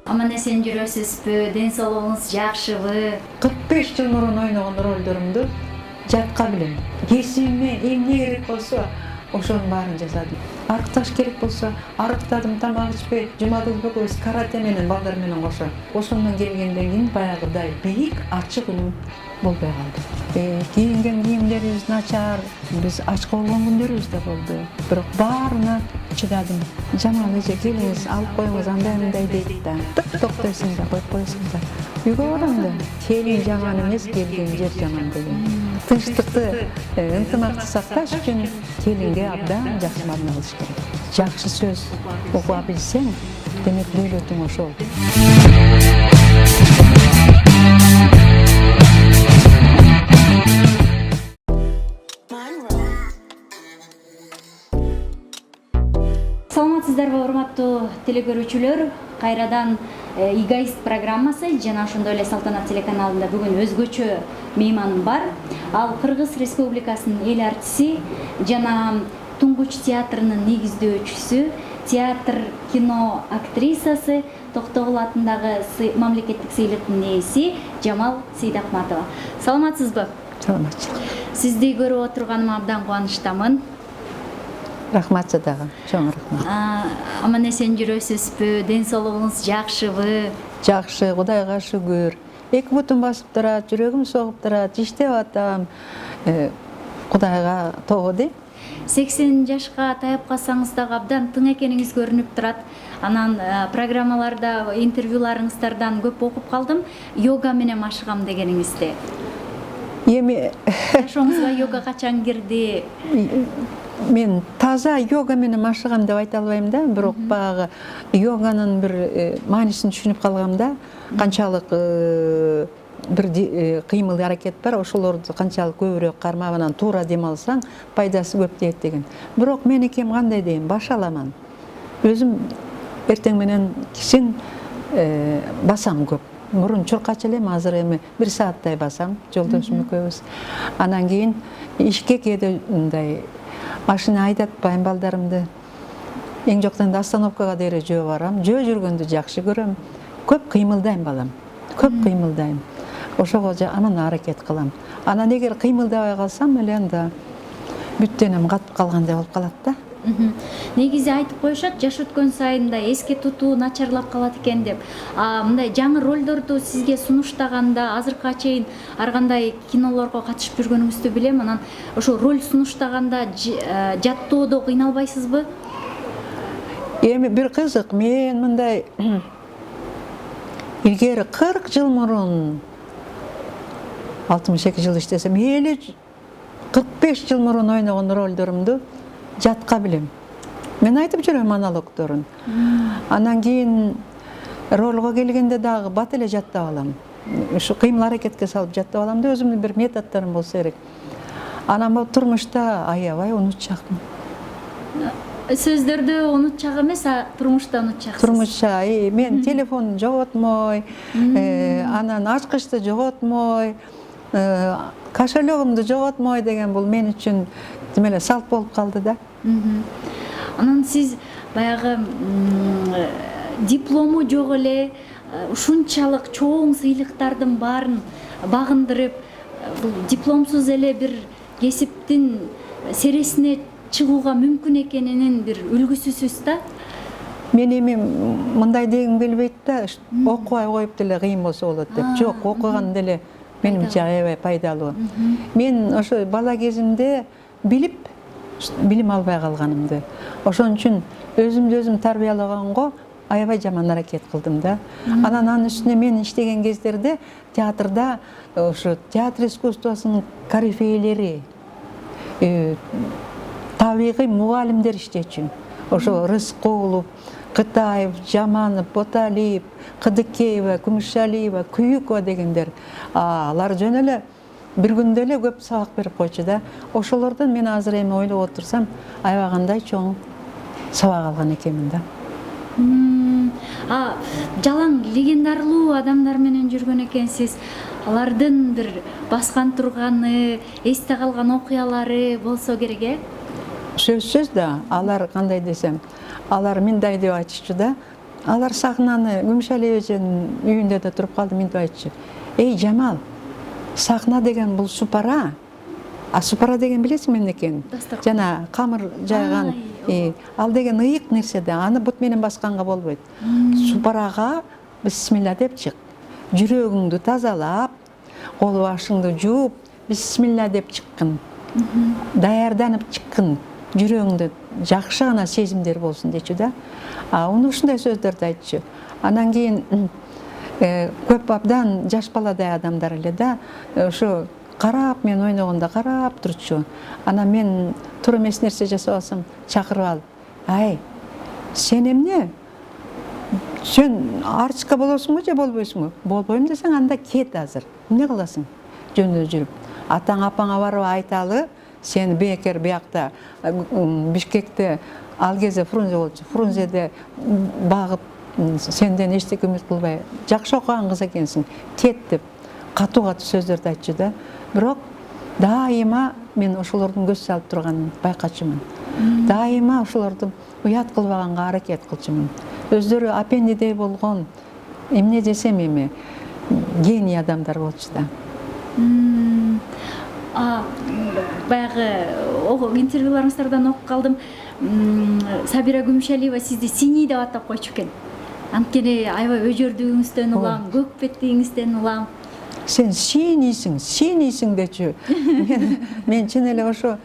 Аман эсен жүрөсүзбү? Ден соолугуңуз жакшыбы? 45 жыл мурун ойногон ролдорумду жатка билем. Кесиме эмне керек болсо ошонун баарын жасадым. Арыкташ керек болсо арыктадым, тамак ичпей, Жумадыл экөөбүз карате менен балдар менен кошо. Ошондон келгенден кийин баягыдай бийик ачык үнүм болбой калды. Кийинген кийимдерибиз начар, биз ачка болгон күндөрүбүз да болду. Бирок баарына чыдадым. Жамал эже келиңиз, алып коюңуз, андай мындай дейт да. Токтойсуң да, коюп коесуң да. Үйгө барам да. Келин жаман эмес, келген жер жаман деген. Тынчтыкты, ынтымакты сакташ үчүн келинге абдан жакшы мамиле кылыш керек. Жакшы сөз окуа билсең, демек дөөлөтүң ошол. Саламатсыздарбы, урматтуу телекөрүүчүлөр? Кайрадан Эгоист программасы жана ошондой эле Салтанат телеканалында бүгүн өзгөчө мейманым бар. Ал Кыргыз Республикасынын эл артиси жана Туңгуч театрынын негиздөөчүсү, театр кино актрисасы, Токтогул атындагы мамлекеттик сыйлыктын ээси Жамал Сейдахматова. Саламатсызбы? Саламатчылык. Сизди көрүп отурганыма абдан кубанычтамын. Рахмат дагы, чоң рахмат. Аман эсен жүрөсүзбү? Ден соолугуңуз жакшыбы? Жакшы, Кудайга шүгүр. Эки бутум басып турат, жүрөгүм согуп турат, иштеп атам. Кудайга тогу дейм. 80 жашка таяп калсаңыз дагы абдан тың экениңиз көрүнүп турат. Анан программаларда, интервьюларыңыздардан көп окуп калдым. Йога менен машыгам дегениңизди. Эми Жашооңузга йога качан кирди? мен таза йога менен машыгам деп айта албайм да, бирок баягы йоганын бир маанисин түшүнүп калгам да, канчалык бир кыймыл аракет бар, ошолорду канчалык көбүрөөк кармап анан туура дем алсаң, пайдасы көп дейт деген. Бирок меникем кандай дейм, баш аламан. Өзүм эртең менен кишин басам көп. Мурун чуркачу элем, азыр эми 1 сааттай басам, жолдошум экөөбүз. Анан кийин ишке кээде мындай машина айдатпайм балдарымды. Эң жоктон остановкага дере жөө барам. Жөө жүргөндү жакшы көрөм. Көп кыймылдайм балам. Көп кыймылдайм. Ошого анан аракет кылам. Анан эгер кыймылдабай калсам эле анда бүттөнөм, катып калгандай болуп калат да. Негизи айтып коюшат, жаш өткөн сайын да эске тутуу начарлап калат экен деп. Мындай жаңы ролдорду сизге сунуштаганда, азыркыга чейин ар кандай кинолорго катышып жүргөнүңүздү билем. Анан ошо роль сунуштаганда жаттоодо кыйналбайсызбы? Эми бир кызык, мен мындай илгери 40 жыл мурун 62 жыл иштесем, эле 45 жыл мурун ойногон ролдорумду жатка билем. Мен айтып жүрөм монологдорун. Анан кийин ролго келгенде дагы бат эле жаттап алам. Ушу кыймыл аракетке салып жаттап алам да, өзүмдүн бир методдорум болсо керек. Анан бул турмушта аябай унутчакмын. Сөздөрдү унутчак эмес, турмушта унутчаксыз. Турмушта мен телефон жоготмой, анан ачкычты жоготмой, кошелегимди жоготмой деген бул мен үчүн демеле салт болуп калды да. Анан сиз баягы диплому жок эле ушунчалык чоң сыйлыктардын баарын багындырып, бул дипломсуз эле бир кесиптин сересине чыгууга мүмкүн экенинин бир үлгүсүсүз да. Мен эми мындай дегим келбейт да, окубай коюп деле кыйын болсо болот деп. Жок, окуган деле менимче аябай пайдалуу. Мен ошо бала кезимде билип билим албай калганымды, ошон үчүн өзүм тарбиялаганго аябай жаман аракет кылдым да. Анан анын үстүнө мен иштеген кездерде театрда ошо театр искусствосунун корифейлери, табигый мугалимдер иштечү. Ошо Рыскулов, Кытаев, Жаманов, Боталиев, Кыдыкеева, Күмүшалиева, Күйүкова дегендер. Алар жөн эле бир күндө эле көп сабак берип койчу да. Ошолордон мен азыр эми ойлоп отурсам, аябагандай чоң сабак алган экенмин да. Жалаң легендарлуу адамдар менен жүргөн экенсиз. Алардын бир баскан турганы, эсте калган окуялары болсо керек, сөзсүз да алар кандай десем, алар мындай деп айтышчу да. Алар сахнаны Күмүшали эженин үйүндө да туруп калды, мынтип айтчу. Эй Жамал, сахна деген бул супара. А супара деген билесиң эмне экенин? Жана камыр жайган, ал деген ыйык нерсе да, аны бут менен басканга болбойт. Супарага бисмилла деп чык. Жүрөгүңдү тазалап, кол башыңды жууп, бисмилла деп чыккын. Даярданып чыккын. Жүрөгүңдө жакшы гана сезимдер болсун дечү да. Уну ушундай сөздөрдү айтчу. Анан кийин көп абдан жаш баладай адамдар эле да, ошо карап, мен ойногондо карап турчу. Анан мен туура эмес нерсе жасап алсам, чакырып алып, ай, сен эмне? Сен артистка болосуңбу же болбойсуңбу? Болбойм десең, анда кет азыр. Эмне кыласың? Жөнүндө жүрүп. Атаң апаңа барып айталы, сен бекер биякта Бишкекте ал кезде Фрунзе болчу. Фрунзеде багып, сенден эчтеке үмүт кылбай, жакшы окуган кыз экенсиң, кет деп катуу-катуу сөздөрдү айтчу да. Бирок дайыма мен ошолордун көз салып турганын байкачумун. Дайыма ошолорду уят кылбаганга аракет кылчумун. Өздөрү апендидей болгон, эмне десем эми, гений адамдар болчу да. Баягы интервьюларыңыздардан окуп калдым. Сабира Күмүшалиева сизди Синий деп атап койчу экен. Анткени аябай өжөрдүгүңүздөн улам, көк беттигиңизден улам. Сен синийсиң дечү. Мен чын эле ошо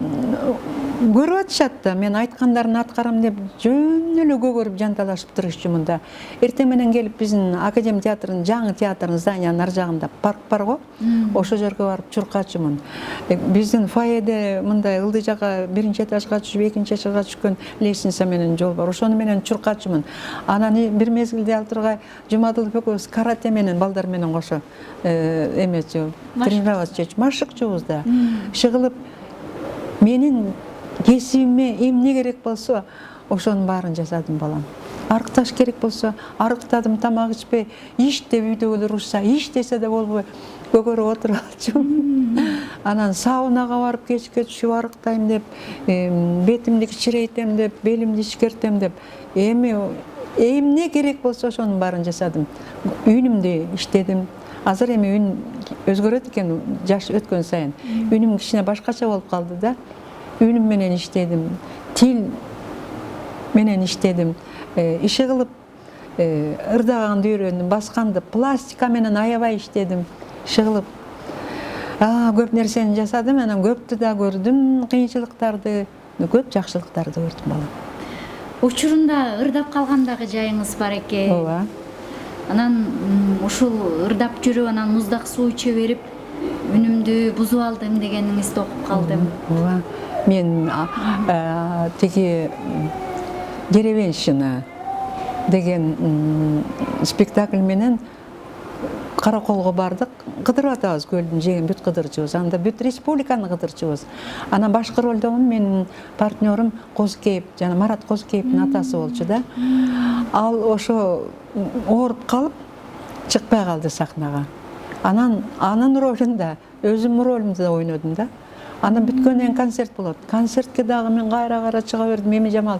көрүп атышат да, мен айткандарын аткарам деп жөн эле көгөрүп жанталашып турушчумун да. Эртең менен келип биздин Академ театрынын жаңы театрынын зданиянын ар жагында парк бар го. Ошо жерге барып чуркачумун. Биздин фойеде мындай ылдый жакка биринчи этажга түшүп, экинчи этажга түшкөн лестница менен жол бар. Ошону менен чуркачумун. Анан бир мезгилде ал тургай Жумадылов экөөбүз карате менен балдар менен кошо эмечү, тренировать машыкчубуз да. Шыгылып менин кесибиме эмне керек болсо, ошонун баарын жасадым балам. Арыкташ керек болсо, арыктадым, тамак ичпей, иштеп үйдөгүлөр урушса, иштесе да болбой, көгөрүп отуруп алчумун. Анан саунага барып кечке түшүп арыктайм деп, бетимди кичирейтем деп, белимди ишкертем деп, эмне керек болсо ошонун баарын жасадым. Үнүмдү иштедим. Азыр эми үн өзгөрөт экен жаш өткөн сайын. Үнүм кичине башкача болуп калды да. Үнүм менен иштедим, тил менен иштедим, иши кылып ырдаганды үйрөндүм, басканды, пластика менен аябай иштедим, иши кылып көп нерсени жасадым, анан көптү да көрдүм, кыйынчылыктарды, көп жакшылыктарды көрдүм балам. Учурунда ырдап калгандагы жайыңыз бар экен. Ооба. Анан ушул ырдап жүрүп, анан муздак суу иче берип, үнүмдү бузуп алдым дегениңизди окуп калдым. Ооба. Мен тиги Деревенщина деген спектакль менен Караколго бардык, кыдырып атабыз көлдүн жеген бүт кыдырчубуз. Анда бүт республиканы кыдырчубуз. Анан башкы ролдомун менин партнерым Козкеев, жана Марат Козкеевдин атасы болчу да. Ал ошо ооруп калып чыкпай калды сахнага. Анан анын ролунда өзүмдүн ролумду да ойнодум да. Анан бүткөндөн кийин концерт болот. Концертке дагы мен кайра чыга бердим. Эми Жамал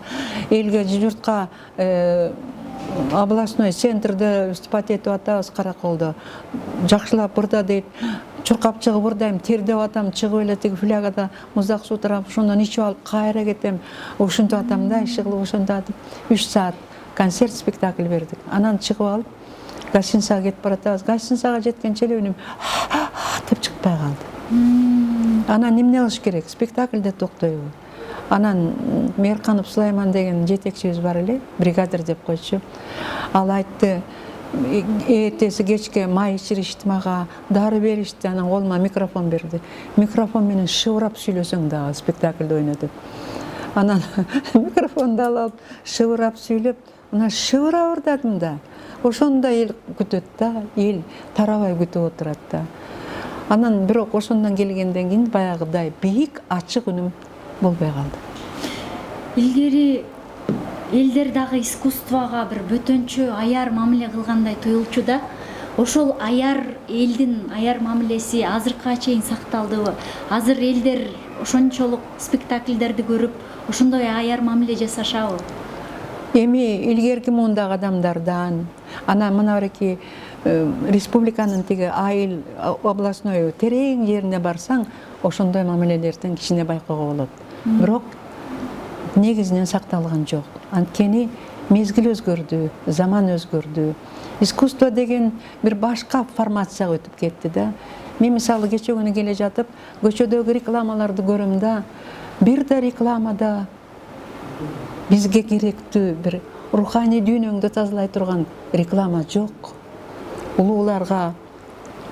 элге, журтка областной центрде выступать этип атабыз Караколдо. Жакшылап ырда дейт. Чуркап чыгып ырдайм, тердеп атам, чыгып эле тиги флягада муздак суу турап, ошондон ичип алып кайра кетем. Ушинтип атам да, иши кылып ошентип 3 саат концерт спектакль бердик. Анан чыгып алып гостиницага кетип баратабыз. Гостиницага жеткенче эле үнүм деп чыкпай калды. Анан эмне кылыш керек? Спектакльде токтойбу. Анан Мейрканов Сулайман деген жетекчибиз бар эле, бригадир деп койчу. Ал айтты, эртеси кечке май ичиришти мага, дары беришти, анан колума микрофон берди. Микрофон менен шыбырап сүйлөсөң дагы спектакльде ойно деп. Анан микрофонду алып, шыбырап сүйлөп, анан шыбырап ырдадым да. Ошондо эл күтөт да, эл тарабай күтүп отурат да. Анан бирок ошондон келгенден кийин баягыдай бийик, ачык үнүм болбой калды. Илгери элдер дагы искусствого бир бөтөнчө аяр мамиле кылгандай туюлчу да. ошол аяр элдин аяр мамилеси азыркыга чейин сакталдыбы? Азыр элдер ошончолук спектакльдерди көрүп ошондой аяр мамиле жасашабы? Эми илгерки мундагы адамдардан, ана мына бареки республиканын тиги айыл областной терең жерине барсаң, ошондой мамилелерден кичине байкоого болот. Бирок негизинен сакталган жок. Анткени мезгил өзгөрдү, заман өзгөрдү. Искусство деген бир башка формацияга өтүп кетти да. Мен мисалы кече күнү келе жатып, көчөдөгү рекламаларды көрөм да, бир да рекламада бизге керектүү бир руханий дүйнөңдү тазалай турган реклама жок. Улууларга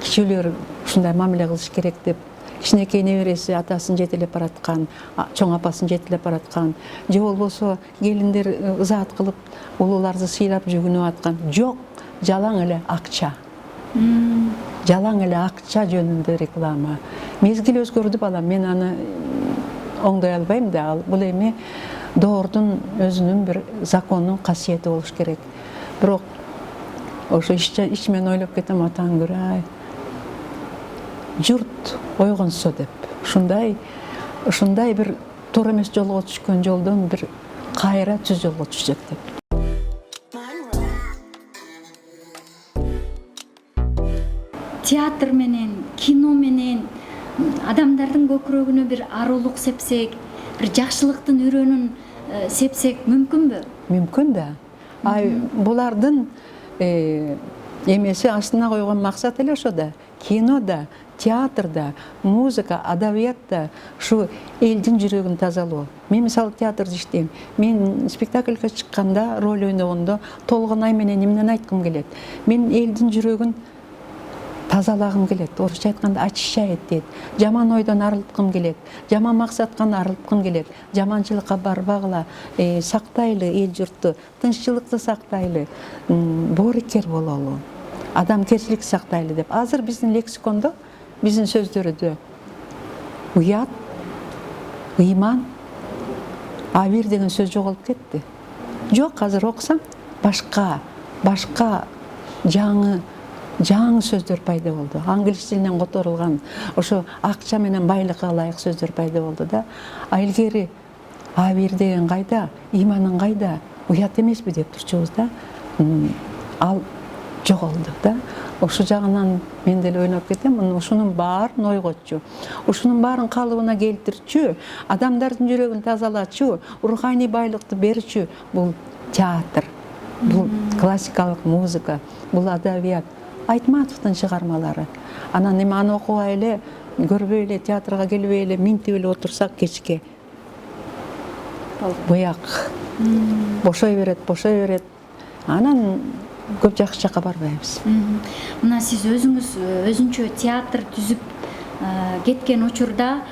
кичилер ушундай мамиле кылыш керек деп, кичинекей небереси атасын жетелеп бараткан, чоң апасын жетелеп бараткан, же болбосо келиндер ызаат кылып улууларды сыйлап жүгүнүп аткан жок, жалаң эле акча. Жалаң эле акча жөнүндө реклама. Мезгил өзгөрдү балам, мен аны оңдой албайм да. Бул эми доордун өзүнүн бир законунун касиети болуш керек. Бирок ошо ичимен ойлоп кетем, Атаңгүрай, журт ойгонсо деп. Ушундай бир туура эмес жолго түшкөн жолдон бир кайра түз жолго түшсөк деп. Театр менен, кино менен адамдардын көкүрөгүнө бир арулук сепсек, бир жакшылыктын үрөнүн сепсек мүмкүнбү? Мүмкүн да. Булардын эмеси астына койгон максат эле ошо да. Кинода, театрда, музыка, адабиятта ушу элдин жүрөгүн тазалоо. Мен мисалы театрда иштейм. Мен спектакльга чыкканда, роль ойногондо толгонай менен эмнени айткым келет? Мен элдин жүрөгүн тазалагым келет. Орусча айтканда очищает дейт. Жаман ойдон арылткым келет. Жаман максаттан арылткым келет. Жаманчылыкка барбагыла, сактайлы эл журтту, тынччылыкты сактайлы, боорукер бололу. Адамгерчилик сактайлы деп. Азыр биздин лексикондо, биздин сөздөрдө уят, ыйман, абир деген сөз жоголуп кетти. Жок, азыр окусаң башка жаңы сөздөр пайда болду. Англис тилинен которулган, ошо акча менен байлыкка ылайык сөздөр пайда болду да. Илгери абир деген кайда, ыйманын кайда, уят эмеспи деп турчубуз да. Ал жоголду да. Ошо жагынан мен деле ойлоп кетем, ушунун баарын ойготчу, ушунун баарын калыбына келтирчү, адамдардын жүрөгүн тазалачу, руханий байлыкты берчү бул театр, бул классикалык музыка, бул адабият. Айтматовдун чыгармалары. Анан эми аны окубай эле, көрбөй эле, театрга келбей эле, минтип эле отурсак кечке буяк бошой берет. Анан көп жакшы жакка барбайбыз. Мына сиз өзүңүз өзүнчө театр түзүп кеткен учурда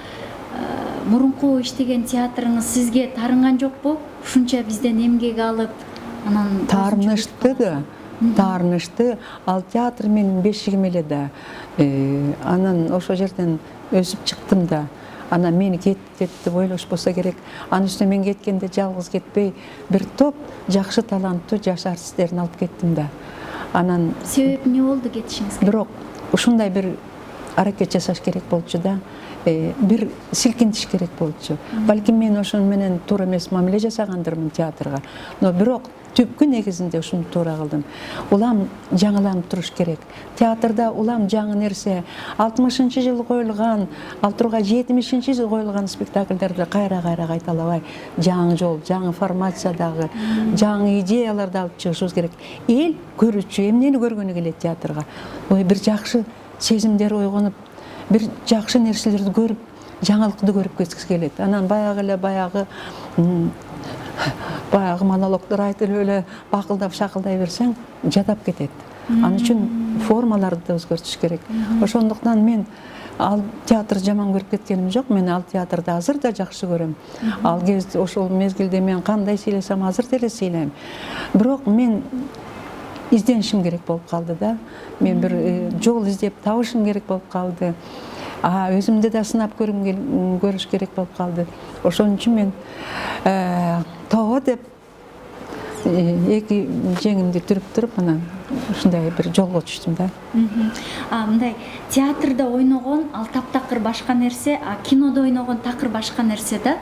мурунку иштеген театрыңыз сизге таарынган жокпу? Ушунча бизден эмгек алып, анан таарынышты да. Таарынышты, ал театр менин бешигим эле да. Анан ошо жерден өсүп чыктым да. Анан мени кетти деп ойлошпосо керек. Анын үстүнө мен кеткенде жалгыз кетпей, бир топ жакшы таланттуу жаш артисттерин алып кеттим да. Анан себеп эмне болду кетишиңизге? Бирок ушундай бир аракет жасаш керек болчу да. Бир силкинтиш керек болчу. Балким мен ошону менен туура эмес мамиле жасагандырмын театрга. Но бирок түпкү негизинде ушуну туура кылдым. Улам жаңыланып туруш керек. Театрда улам жаңы нерсе, 60-жылы коюлган, ал тургай 70-жылы коюлган спектакльдерди кайра кайталабай, жаңы жол, жаңы формациядагы, жаңы идеяларды алып чыгышыбыз керек. Эл көрүүчү эмнени көргөнү келет театрга? Бир жакшы сезимдер ойгонуп, бир жакшы нерселерди көрүп, жаңылыкты көрүп кеткиси келет. Анан баягы монологдор айтылып эле бакылдап шакылдай берсең, жадап кетет. Анын үчүн формаларды өзгөртүш керек. Ошондуктан мен ал театр жаман көрүп кеткеним жок. Мен ал театрды азыр да жакшы көрөм. Ал кез ошол мезгилде мен кандай сыйласам, азыр деле сыйлайм. Бирок мен изденишим керек болуп калды да. Мен бир жол издеп табышым керек болуп калды. Өзүмдү да сынап көрүш керек болуп калды. Ошон үчүн мен тоо деп эки жеңимди түрүп туруп, анан ушундай бир жолго түштүм да. Мындай театрда ойногон ал таптакыр башка нерсе, кинодо ойногон такыр башка нерсе да.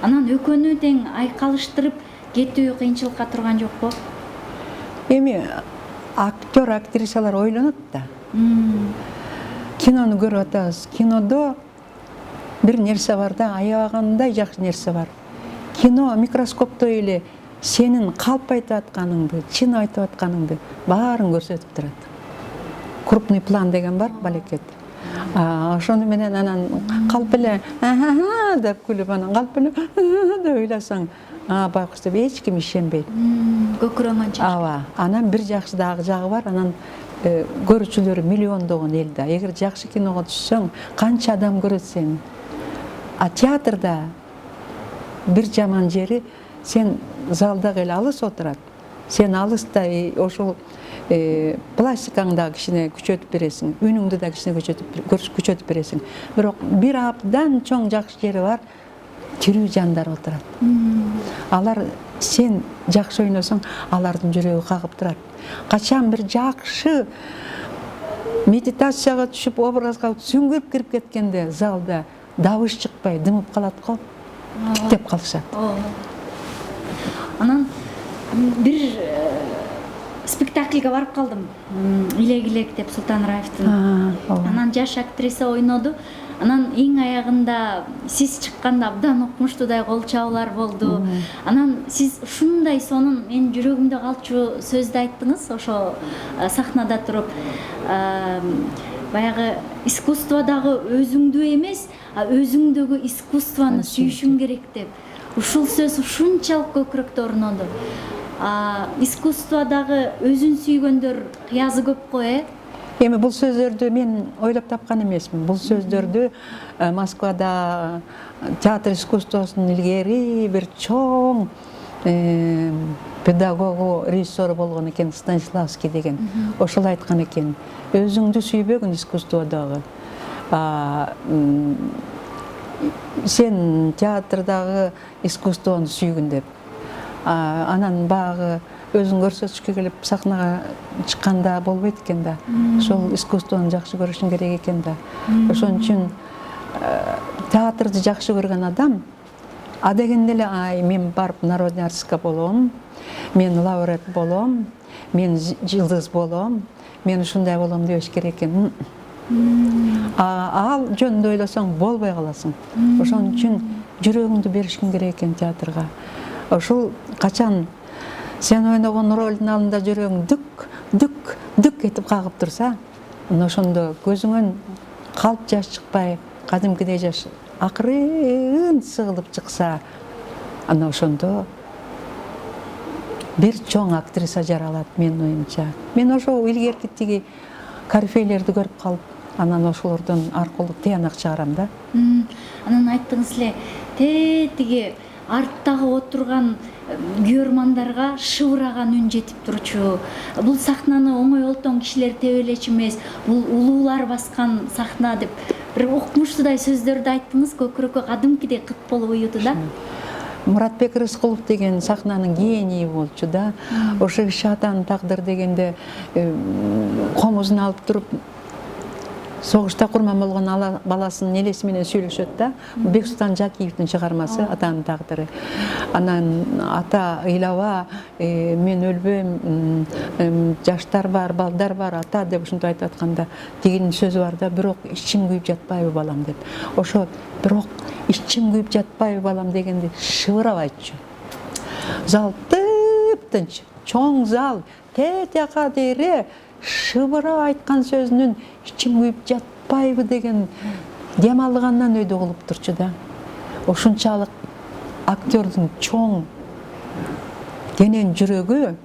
Анан экөөнү тең айкалыштырып кетүү кыйынчылыкка турган жокпу? Эми актер, актрисалар ойлонот да. Кинону көрүп атабыз. Кинодо бир нерсе бар да, аябагандай жакшы нерсе бар. Кино микроскоптой эле сенин калп айтып атканыңды, чын айтып атканыңды баарын көрсөтүп турат. Крупный план деген бар, балекет. Ошону менен анан калп эле деп күлүп, анан калп эле деп ыйласаң, байкуш деп эч ким ишенбейт. Көкүрөңөн Ооба. Анан бир жакшы дагы жагы бар, анан көрүүчүлөрү миллиондогон элде. Эгер жакшы киного түшсөң, канча адам көрөт сени. А театрда бир жаман жери сен залдагы эле алыс отурат. Сен алыста ошол пластикаңды да кичине күчөтүп бересиң, үнүңдү да кичине күчөтүп бересиң. Бирок бир абдан чоң жакшы жери бар, тирүү жандар отурат. Алар сен жакшы ойносоң, алардын жүрөгү кагып турат. Качан бир жакшы медитацияга түшүп, образга сүңгүп кирип кеткенде залда дабыш чыкпай, дымып калат го. Тиктеп калышат. Анан бир спектакльге барып калдым. Илек деп Султан Раевдин. Анан жаш актриса ойноду. Анан эң аягында сиз чыкканда абдан укмуштуудай кол чабуулар болду. Анан сиз ушундай сонун менин жүрөгүмдө калчу сөздү айттыңыз ошо сахнада туруп. Баягы искусстводагы өзүңдү эмес, өзүңдөгү искусствону сүйүшүң керек деп. Ушул сөз ушунчалык көкүрөктө орноду. Искусстводагы өзүн сүйгөндөр кыязы көп го, Эми бул сөздөрдү мен ойлоп тапкан эмесмин. Бул сөздөрдү Москвада театр искусствосунун илгери бир чоң педагогу, режиссеру болгон экен, Станиславский деген. Ошол айткан экен. Өзүңдү сүйбөгүн искусстводагы. Сен театрдагы искусствону сүйгүн деп. Анан багы өзүн көрсөтүшкө келип сахнага чыкканда болбойт экен да. Ошол искусствону жакшы көрүшүң керек экен да. Ошон үчүн театрды жакшы көргөн адам дегенде эле мен барып народный артистка болом, мен лауреат болом, мен жылдыз болом, мен ушундай болом дебеш керек экен. Ал жөнүндө ойлосоң болбой каласың. Ошон үчүн жүрөгүңдү беришиң керек экен театрга. Ошол качан сен ойногон ролдун алдында жүрөгүң дүк этип кагып турса, ошондо көзүңөн калп жаш чыкпай, кадимкидей жаш акырын сыгылып чыкса, ана ошондо бир чоң актриса жаралат менин оюмча. Мен ошол илгерки тиги корифейлерди көрүп калып, анан ошолордон аркылуу тыянак чыгарам да. Анан айттыңыз эле, тиги арттагы отурган көрөрмандарга шыбыраган үн жетип турчу. Бул сахнаны оңой олтон кишилер тебелечү эмес, бул улуулар баскан сахна деп бир укмуштуудай сөздөрдү айттыңыз, көкүрөккө кадимкидей кыт болуп уюду да. Муратбек Рыскулов деген сахнанын гении болчу да. Ошо киши атанын тагдыр дегенде комузун алып туруп согушта курман болгон баласынын элеси менен сүйлөшөт да. Бексултан Жакиевдин чыгармасы Атанын тагдыры. Анан ата ыйлаба, мен өлбөйм, жаштар бар, балдар бар, ата деп ушинтип айтып атканда, дегенин сөзү бар да, бирок ичим күйүп жатпайбы балам деп. Ошо бирок ичим күйүп жатпайбы балам дегенди шыбырабайчу. Зал тып-тынч, чоң зал, тетяка дейре шыбырап айткан сөзүнүн ичим күйүп жатпайбы деген дем алгандан өйдө кылып турчу да. Ошунчалык актердун чоң денен жүрөгү,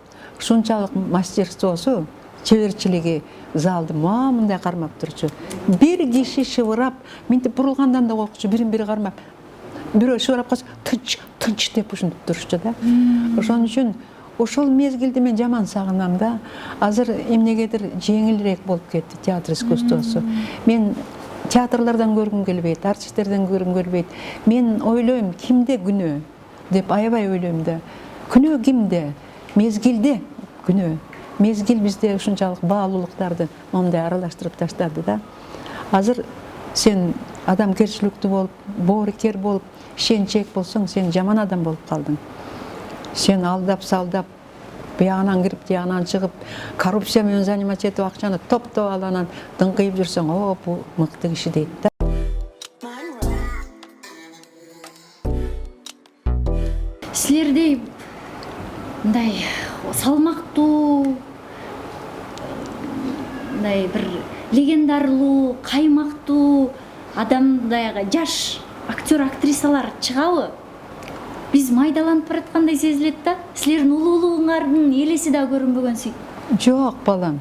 ушунчалык мастерствосу, чеберчилиги залды мындай кармап турчу. Бир киши шыбырап, мынтип бурулгандан да коркчу, бирин-бири кармап. Бирөө шыбырап калса, тынч деп ушинтип турчу да. Ошон үчүн ошол мезгилди мен жаман сагынам да. Азыр эмнегедир жеңилирээк болуп кетти театр искусствосу. Мен театрлардан көргүм келбейт, артисттерден көргүм келбейт. Мен ойлойм, кимде күнөө деп аябай ойлойм да. Күнөө кимде? Мезгилде күнөө. мезгил бизде ушунчалык баалуулуктарды момундай аралаштырып таштады да. Азыр сен адамгерчиликтүү болуп, боорукер болуп, ишенчек болсоң, сен жаман адам болуп калдың. Сен алдап, салдап, буягынан кирип, тиягынан чыгып, коррупция менен заниматься этип акчаны топтоп алып анан дыңкыйып жүрсөң, о, бул мыкты киши дейт да. Силердей мындай салмактуу, мындай бир легендарлуу, каймактуу адамдай жаш актер, актрисалар чыгабы? Биз майдаланып бараткандай сезилет да. Силердин улуулугуңардын элеси да көрүнбөгөнсүй. Жок, балам.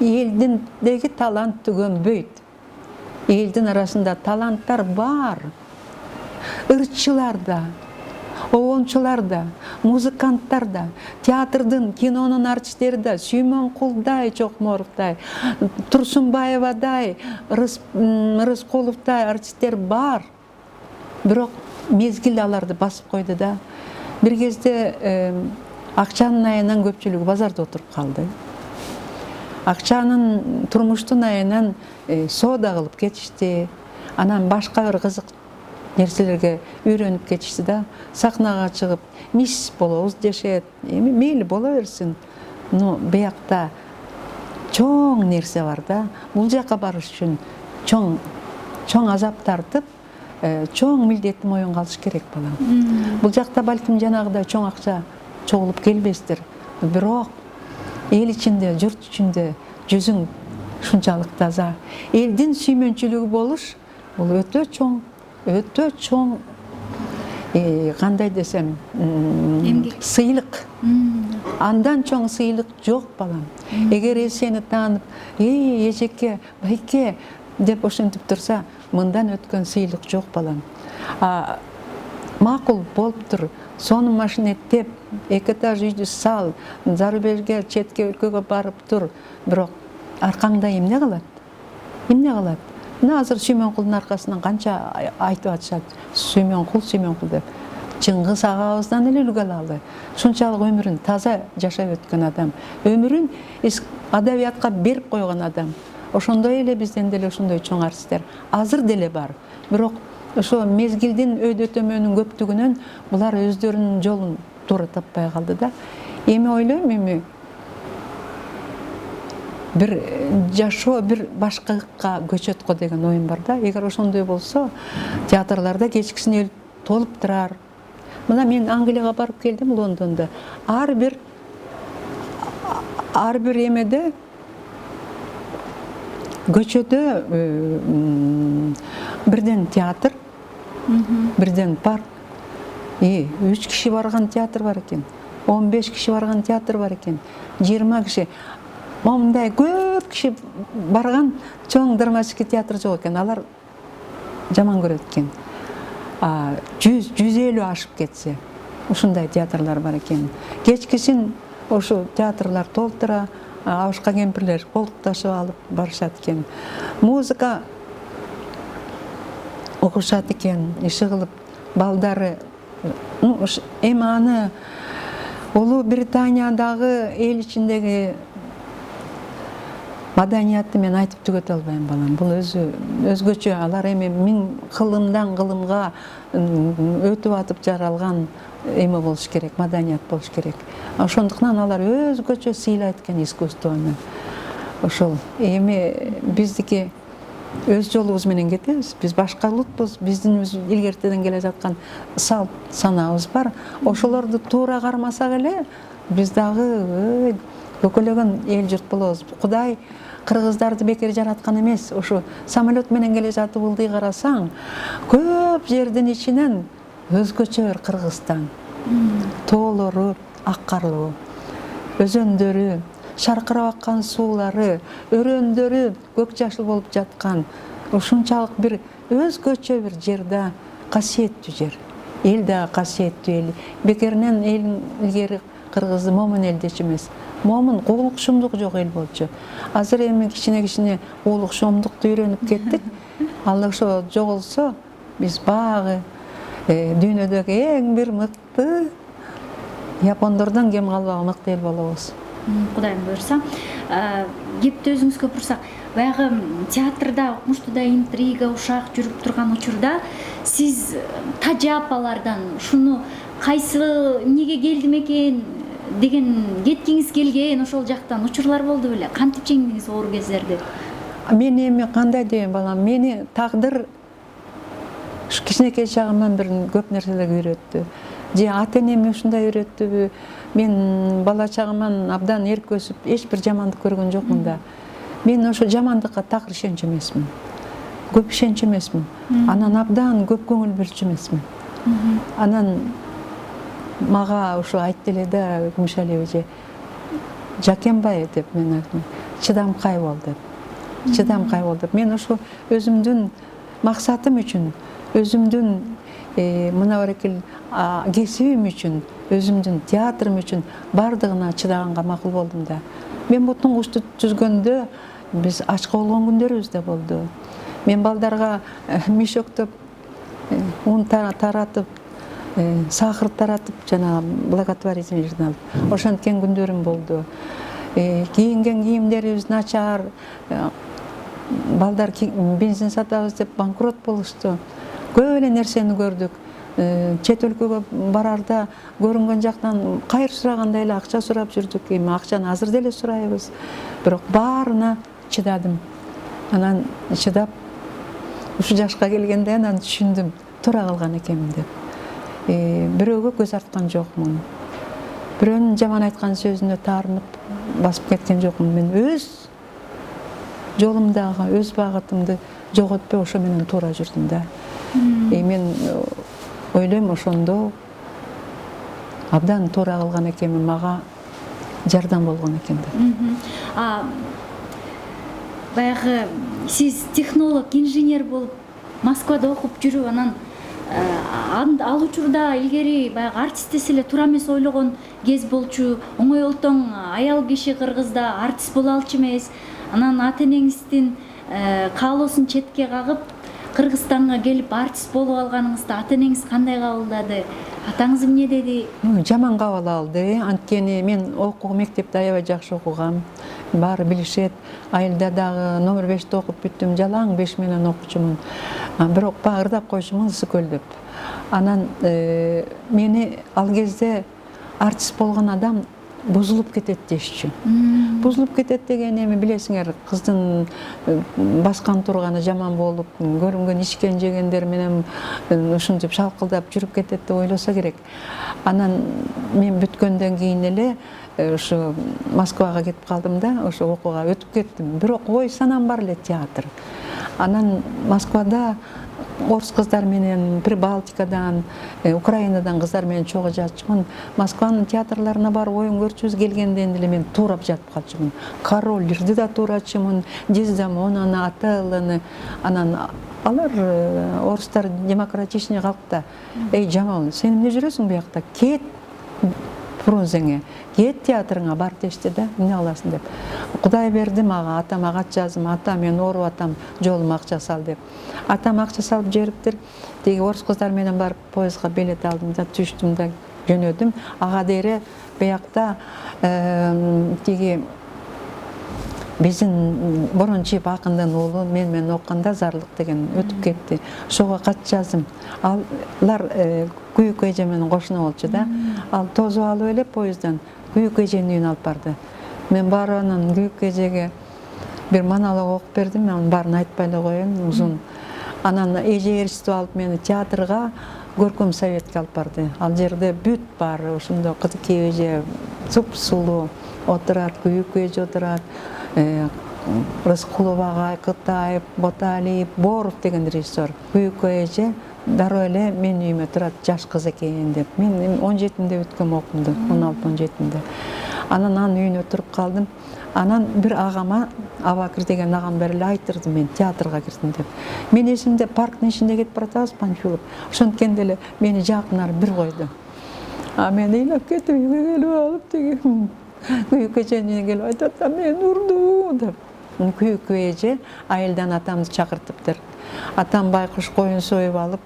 Элдиндеги талант түгөнбөйт. Элдин арасында таланттар бар. Ырчылар да, оончулар да, музыканттар да, театрдын, кинонун артисттери да, Сүймөнкулдай, Чокморовдай, Турсунбаевадай, Рыскуловдай артисттер бар. Бирок мезгил аларды басып койду да. Бир кезде акчанын айынан көпчүлүгү базарда отуруп калды. Акчанын, турмуштун айынан соода кылып кетишти. Анан башка бир кызык нерселерге үйрөнүп кетишти да. Сахнага чыгып, мисс болобуз дешет. Мейли боло берсин. Но биякта чоң нерсе бар да. Бул жака барыш үчүн чоң азап тартып, чоң милдетти моюнга алыш керек, балам. Бул жакта балким жанагыдай чоң акча чогулуп келбестир. Бирок эл ичинде, журт ичинде жүзүң ушунчалык таза. Элдин сүймөнчүлүгү болуш бул өтө чоң кандай десем, сыйлык. Андан чоң сыйлык жок, балам. Эгер эл сени таанып, эжеке, байке деп ошентип турса, мындан өткөн сыйлык жок, балам. Макул болуптур. Сонун машина эттеп, 2 этаж үйдү сал, зарубежге, четке өлкөгө барып тур. Бирок аркаңда эмне калат? Эмне калат? Мына азыр Сүймөнкулдун аркасынан канча айтып атышат. Сүймөнкул деп. Чыңгыз агабыздан эле үлгү алалы. Ушунчалык өмүрүн таза жашап өткөн адам. Өмүрүн адабиятка берип койгон адам. Ошондой эле бизден деле ошондой чоң артисттер азыр деле бар. Бирок ошо мезгилдин өйдөтөмөнүн көптүгүнөн булар өздөрүнүн жолун туура таппай калды да. Эми ойлойм, бир жашоо бир башкалыкка көчөт го деген оюм бар да. Эгер ошондой болсо, театрларда кечкисин эл толуп турар. Мына мен Англияга барып келдим, Лондондо. Ар бир эмеде көчөдө бирден театр, бирден парк. 3 киши барган театр бар экен, 15 киши барган театр бар экен, 20 киши. Момундай көп киши барган чоң драматический театр жок экен. Алар жаман көрөт экен. 100-150 ашып кетсе, ушундай театрлар бар экен. Кечкисин ошо театрлар толтура, абышка кемпирлер колтукташып алып барышат экен. Музыка окушат экен, иши кылып, балдары. Эми аны Улуу Британиядагы эл ичиндеги маданиятты мен айтып түгөтө албайм, балам. Бул өзгөчө. Алар эми миң кылымдан кылымга өтүп атып жаралган эме болуш керек, маданият болуш керек. Ошондуктан алар өзгөчө сыйлайт экен искусствону. Ошол эми биздики өз жолубуз менен кетебиз. Биз башка улутпуз. Биздин илгертеден келе жаткан салт санаабыз бар. Ошолорду туура кармасак эле, биз дагы көкөлөгөн эл журт болобуз. Кудай кыргыздарды бекер жараткан эмес. Ошо самолет менен келе жатып ылдый карасаң, көп жердин ичинен өзгөчө бир Кыргызстан. Тоолору ак карлуу, өзөндөрү, шаркырап аккан суулары, өрөөндөрү көк жашыл болуп жаткан, ушунчалык бир өзгөчө бир жер да, касиеттүү жер. Эл да касиеттүү эл. Бекеринен эл илгери Кыргызды момун эл дечү эмес. Момун куулукшумдук жок эл болчу. Азыр эми кичине куулукшумдукту үйрөнүп кеттик. Ал ошо жоголсо, биз багы дүйнөдөгү эң бир мыкты, япондордон кем калбаган мыкты эл болобуз. Кудайым буйрса. Кепти өзүңүзгө бурсак, баягы театрда укмуштуудай интрига, ушак жүрүп турган учурда сиз тажаапалардан шуну кайсы эмнеге келдим экен деген кеткиңиз келген ошол жактан учурлар болду беле? Кантип жеңдиңиз оор кездерди? Мен эми кандай дейм балам, мени тагдыр кичинекей чагымдан бир көп нерселерге үйрөттү. Же ата энем ушундай үйрөттүбү? Мен бала чагыман абдан эрк өсүп, эч бир жамандык көргөн жокмун да. Мен ошо жамандыкка такыр ишенчү эмесмин. Көп ишенчү эмесмин. Анан абдан көп көңүл бөлчү эмесмин. Анан мага ошо айтты эле да Күмүшалиева эже, Жакенбай деп мен айттым. Чыдамкай бол деп. Чыдамкай бол деп. Мен ошо өзүмдүн максатым үчүн, өзүмдүн мына баракел кесибим үчүн, өзүмдүн театрым үчүн бардыгына чыдаганга макул болдум да. Мен бу туңгучту түзгөндө биз ачка болгон күндөрүбүз да болду. Мен балдарга мишөктөп, ун таратып, сахар таратып, жана благотворительный алып, ошенткен күндөрүм болду. Кийинген кийимдерибиз начар, балдар бензин сатабыз деп банкрот болушту. Көп эле нерсени көрдүк. Чет өлкөгө барарда көрүнгөн жактан кайыр сурагандай эле акча сурап жүрдүк. Эми акчаны азыр деле сурайбыз. Бирок баарына чыдадым. Анан чыдап ушу жашка келгенде анан түшүндүм, туура кылган экенмин деп. Бирөөгө көз арткан жокмун. Бирөөнүн жаман айткан сөзүнө таарынып басып кеткен жокмун. Мен өз жолумдагы, өз багытымды жоготпой ошо менен туура жүрдүм да. Мен ойлойм ошондо абдан туура кылган экенмин, мага жардам болгон экен да. Баягы сиз технолог, инженер болуп Москвада окуп жүрүп, анан ал учурда илгери баягы артист десе эле туура эмес ойлогон кез болчу. Оңой олтоң аял киши Кыргызда артист боло алчу эмес. Анан ата энеңиздин каалоосун четке кагып, Кыргызстанга келип артист болуп алганыңызды ата энеңиз кандай кабылдады? Атаңыз эмне деди? Жаман кабыл алды. Анткени мен мектепте аябай жакшы окугам. Баары билишет. Айылда дагы номер 5-те окуп бүттүм. Жалаң 5 менен окуучумун. Бирок баягы ырдап койчумун Ысыкөл деп. Анан мени ал кезде артист болгон адам бузулуп кетет дешчү. Бузулуп кетет деген эми билесиңер, кыздын баскан турганы жаман болуп, көрүнгөн ичкен жегендер менен ушинтип шалкылдап жүрүп кетет деп ойлосо керек. Анан мен бүткөндөн кийин эле ушу Москвага кетип калдым да, ошо окууга өтүп кеттим. Бирок ой санам бар эле театр. Анан Москвада орус кыздар менен, Прибалтикадан, Украинадан кыздар менен чогуу жатчумун. Москванын театрларына барып оюн көрчүбүз, келгенден эле мен туурап жатып калчумун. Король-лирди да туурачумун, Дездемонаны, Отеллоны. Анан алар орустар демократичный калк да. Эй, Жамал, сен эмне жүрөсүң буякта? Кет Фрунзеңе, кет театрыңа бар дешти да, эмне кыласың деп. Кудай берди мага, атама кат жаздым, ата мен ооруп атам, жолума акча сал деп. Атам акча салып жибериптир. Теги орус кыздар менен барып поездга билет алдым да, түштүм да, жөнөдүм. Ага дейре буякта теги биздин Борончиев акындын уулу мен менен окуганда Зарлык деген өтүп кетти. Ошого кат жаздым. Алар Күйүк эже менен кошуна болчу да. Ал тозуп алып эле поезддан Күйүк эженин үйүнө алып барды. Мен барып анан Күйүк эжеге бир монолог окуп бердим. Мен баарын айтпай эле коеюн, узун. Анан эже ээрчитип алып мени театрга, көркөм советке алып барды. Ал жерде бүт бар, ошондо Кытыкей эже суп-сулуу отурат, Күйүк эже отурат. Рыскулова, Кытаев, Боталиев, Боров деген режиссер. Күйүк эже дароо эле менин үйүмө турат, жаш кыз экен деп. Мен 17-нде бүткөм окуумду, 16-17-нде. Анан анын үйүнө туруп калдым. Анан бир агама, Абакир деген агам бар эле, айтырды мен театрга кирдим деп. Мен эсимде парктын ичинде кетип баратабыз Панфилов. Ошонткенде эле мени жакынары бир койду. Мен ыйлап кетип үйгө келип алып теги Күйүк эжене келип айтат, мен урду деп. Күйүк эже айылдан атамды чакыртыптыр. Атам байкуш коюн союп алып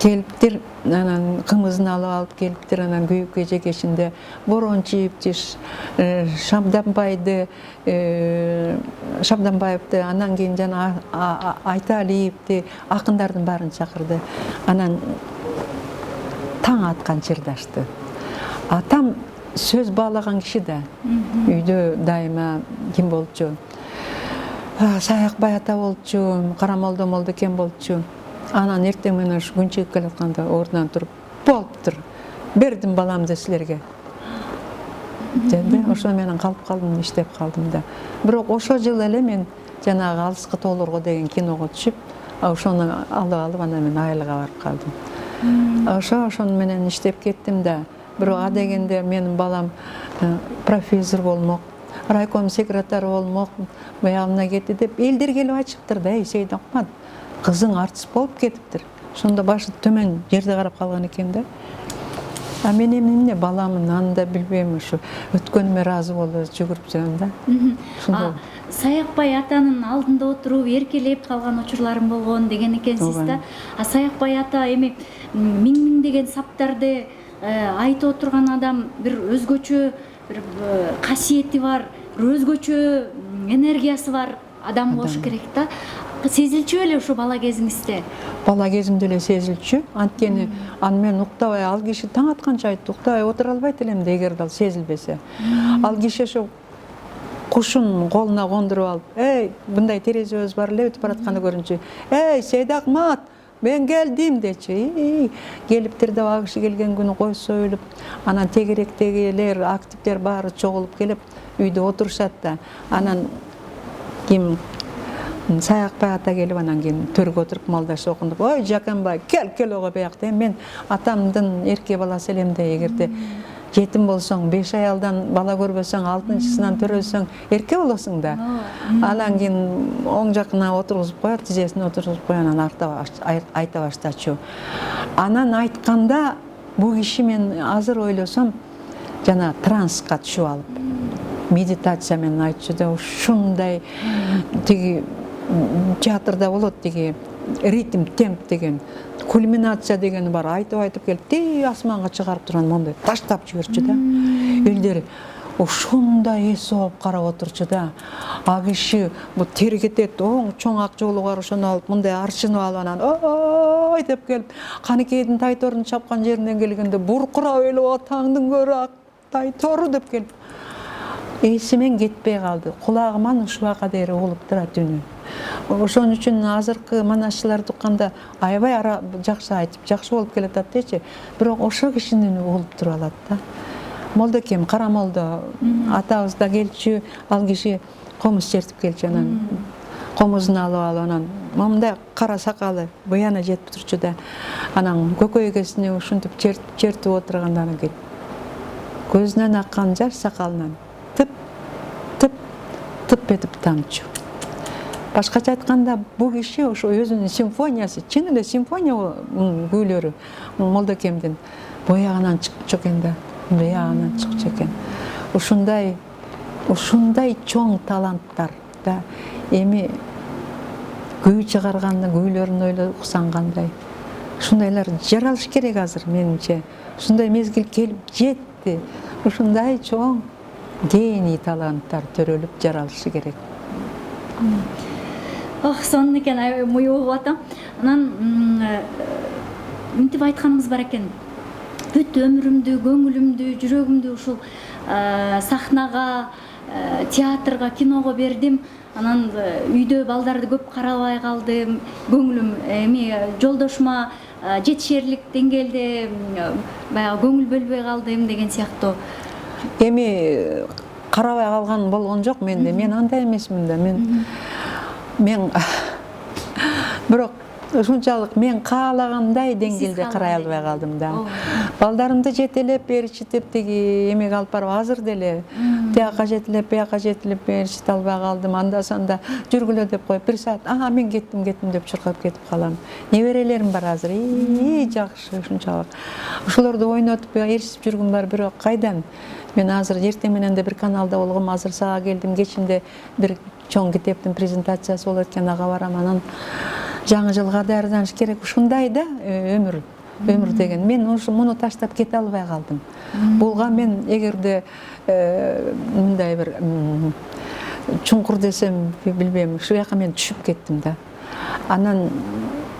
келиптир, анан кымызын алып келиптир, анан күйүк эжекешинде борон чийиптиш, Шабданбаевди, анан кийин жана Айталиевди, акындардын баарын чакырды. Анан таң аткан чырдашты. Атам сөз баалаган киши да. Үйдө дайыма ким болчу? Саякбай ата болчу, Карамолдо Молдокен болчу. Анан эртең менен күн чыгып келатканда ордунан туруп, болуптур. Бердим баламды силерге. Деди, ошо менен калып калдым, иштеп калдым да. Бирок ошо жылы эле мен жанагы Алыскы тоолорго деген киного түшүп, ошону алып анан мен айылга барып калдым. Ошону менен иштеп кеттим да. Бирок а дегенде менин балам профессор болмок, райком секретары болмок, буягына кетти деп элдер келип айтышыптыр да, Сейдакмат, кызың артист болуп кетиптир. Ошондо башы төмөн жерде карап калган экен да. А мен эмне баламын, аны да билбейм, ушу өткөнүмө ыраазы болуп жүгүрүп жүрөм да. Саякбай атанын алдында отуруп эркелеп калган учурларым болгон деген экенсиз да. Саякбай ата эми миңдеген саптарды айтып отурган адам, бир өзгөчө бир касиети бар, өзгөчө энергиясы бар адам болуш керек да. Сезилчү эле ушу бала кезиңизде? Бала кезимде эле сезилчү. Анткени аны мен уктабай, ал киши таң атканча айтты, уктабай отура албайт элем да, эгерде ал сезилбесе. Ал киши ошо кушун колуна кондуруп алып, эй, мындай терезебиз бар эле, өтүп баратканды көрүнчү. Эй, Сейдакмат, мен келдим дечи. Келиптир деп, ал киши келген күнү кой союлуп, анан тегеректегилер, активдер баары чогулуп келип үйдө отурушат да. Анан ким Саякбай ата келип, анан кийин төргө отуруп малдаш окундуп, ой Жаканбай, кел ого биякта. Мен атамдын эрке баласы элем да, эгерде жетим болсоң, 5 аялдан бала көрбөсөң, 6-чысынан төрөсөң, эрке болосуң да. Анан кийин оң жакына отургузуп коет, тизесине отургузуп коет, анан айта баштачу. Анан айтканда бул киши, мен азыр ойлосом, жана транска түшүп алып, медитация менен айтчу да, ушундай тиги театрда болот, тиги ритм, темп деген, кульминация деген бар, айтып келип, тей асманга чыгарып турган мондай таштап жиберчү да. Элдер ушундай эс алып карап отурчу да. А киши бу тергетет, оң чоң ак жолу бар, ошону алып мындай арчынып алып, анан ой деп келип, Каныкейдин тайторун чапкан жеринен келгенде буркурап өлүп, атаңдын көрү ак тайтору деп келип, эсимен кетпей калды. Кулагыман ушуга дейин угулуп турат үнү. Ошон үчүн азыркы манашчыларды укканда аябай жакшы айтып, жакшы болуп келатат дечи. Бирок ошо кишинин угулуп туруп алат да. Молдокен, Карамолдо атабыз да келчү, ал киши комуз чертип келчү, анан комузун алып, анан момундай кара сакалы буяна жетип турчу да. Анан көкөй эгесине ушинтип чертип отурганда, анан көзүнөн аккан жаш сакалынан тып этип тамчу. Башкача айтканда, бул киши ошо өзүнүн симфониясы, чын эле симфония күүлөрү Молдокемдин боягынан чыкчу экен да, боягынан чыкчу экен. Ушундай чоң таланттар да, эми күй чыгарганда күүлөрүн ойлоп уксаң кандай. Ушундайлар жаралыш керек азыр менимче. Ушундай мезгил келип жетти. Ушундай чоң гений таланттар төрөлүп жаралышы керек. Сонун экен, мой угуп атам. Анан мынтип айтканыңыз бар экен. Бүт өмүрүмдү, көңүлүмдү, жүрөгүмдү ушул сахнага, театрга, киного бердим. Анан үйдө балдарды көп карабай калдым. Көңүлүм эми жолдошума жетишерлик деңгээлде баягы көңүл бөлбөй калдым деген сыяктуу. Эми карабай калган болгон жок менде. Мен андай эмесмин да. Мен бирок ушунчалык мен каалагандай деңгээлде карай албай калдым да. Балдарымды жетелеп беришитип, тиги эмеге алып барып азыр деле тияка жетелеп, бияка жетелеп беришите албай калдым. Анда санда жүргүлө деп коюп, 1 саат, мен кеттим деп чуркап кетип калам. Неберелерим бар азыр, жакшы ушунчалык. Ошолорду ойнотуп, эрисип жүргүм бар, бирок кайдан? Мен азыр эртең менен да бир каналда болгом, азыр сага келдим, кечинде бир чоң китептин презентациясы болот экен, ага барам, анан жаңы жылга даярданыш керек. Ушундай да өмүр. өмүр деген. Мен ушу муну таштап кете албай калдым. Булга мен эгерде мындай бир чуңкур десем билбейм, ушул жака мен түшүп кеттим да. Анан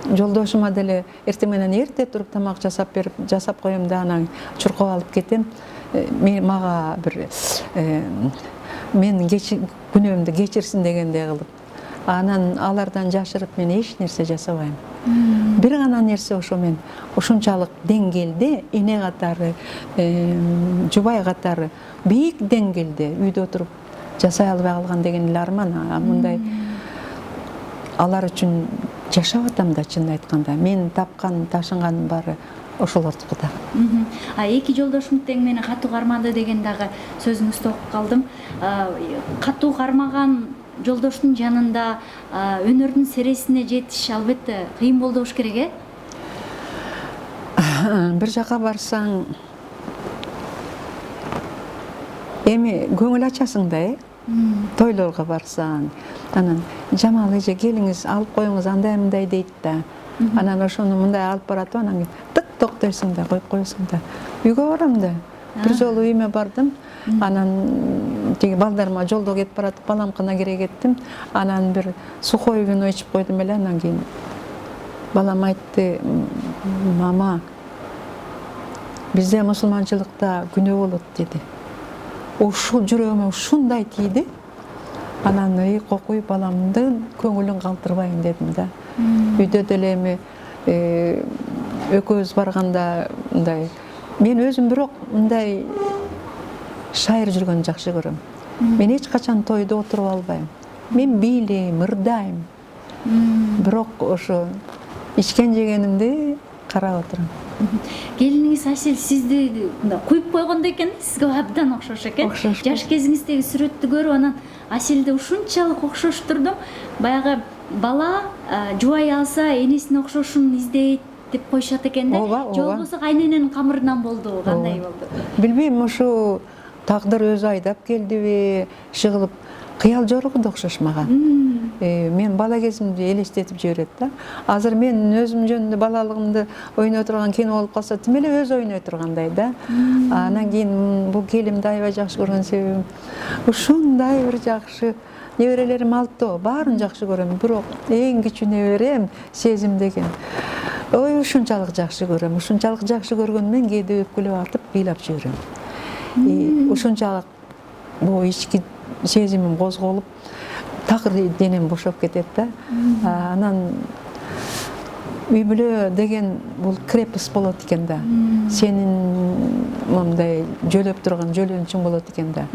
жолдошума деле эртең менен эрте туруп тамак жасап коем да, анан чуркап алып кетем. Мага бир мен күнөөмдү кечирсин дегендей кылып. Анан алардан жашырып мен эч нерсе жасабайм. Бир гана нерсе ошо мен ушунчалык деңгээлде эне катары, жубай катары бийик деңгээлде үйдө туруп жасай албай калган деген эле арман. Мындай алар үчүн жашап атам да, чынын айтканда. Мен тапкан, ташынганым баары ошолордуку да. Эки жолдошуң тең мени катуу кармады деген дагы сөзүңүздү окуп калдым. Катуу кармаган жолдоштун жанында өнөрдүн сересине жетиш албетте кыйын болду болуш керек, Бир жака барсаң эми көңүл ачасың да, тойлорго барсаң, анан Жамал эже келиңиз алып коюңуз андай мындай дейт да. Анан ошону мындай алып баратып, анан тык токтойсуң да, коюп коесуң да. Үйгө барам да. Бир жолу үйүмө бардым. Анан тиги балдарыма жолдо кетип баратып, баламкына кире кеттим. Анан бир сухой вино ичип койдум эле, анан кийин балам айтты: "Мама, бизде мусулманчылыкта күнөө болот" деди. Ушул жүрөгүмө ушундай тийди. Анан кокуй баламдын көңүлүн калтырбайын дедим да. Үйдө деле эми экөөбүз барганда мындай мен өзүм бирок мындай шайыр жүргөнү жакшы көрөм. Мен эч качан тойдо отуруп албайм. Мен бийлейм, ырдайм. Бирок ошо ичкен жегенимди карап отурам. Келиниңиз Асел сизди куюп койгондой экен, сизге абдан окшош экен. Жаш кезиңиздеги сүрөттү көрүп анан Аселди ушунчалык окшоштурдум. Баягы бала жубай алса энесине окшошун издейт деп коюшат экен да. Же болбосо кайнененин камырынан болду, кандай болду? Билбейм, ушу тагдыр өзү айдап келдиби, иши кыял жоругу да окшош мага. Мен бала кезимди элестетип жиберет да. Азыр мен өзүм жөнүндө балалыгымды ойной турган кино болуп калса, тим эле өзү ойной тургандай да. Анан кийин бул келимди аябай жакшы көргөн себебим ушундай бир жакшы неберелерим алтоо, баарын жакшы көрөм, бирок эң кичүү неберем Сезим деген. Ой, ушунчалык жакшы көрөм. Ушунчалык жакшы көргөнүмөн кээде өпкөлөп атып ыйлап жиберем. Ушунчалык бул ички сезимим козголуп, такыр денем бошоп кетет да. Анан үй бүлө деген бул крепость болот экен да. Сенин мындай жөлөп турган жөлөнчүң болот экен да.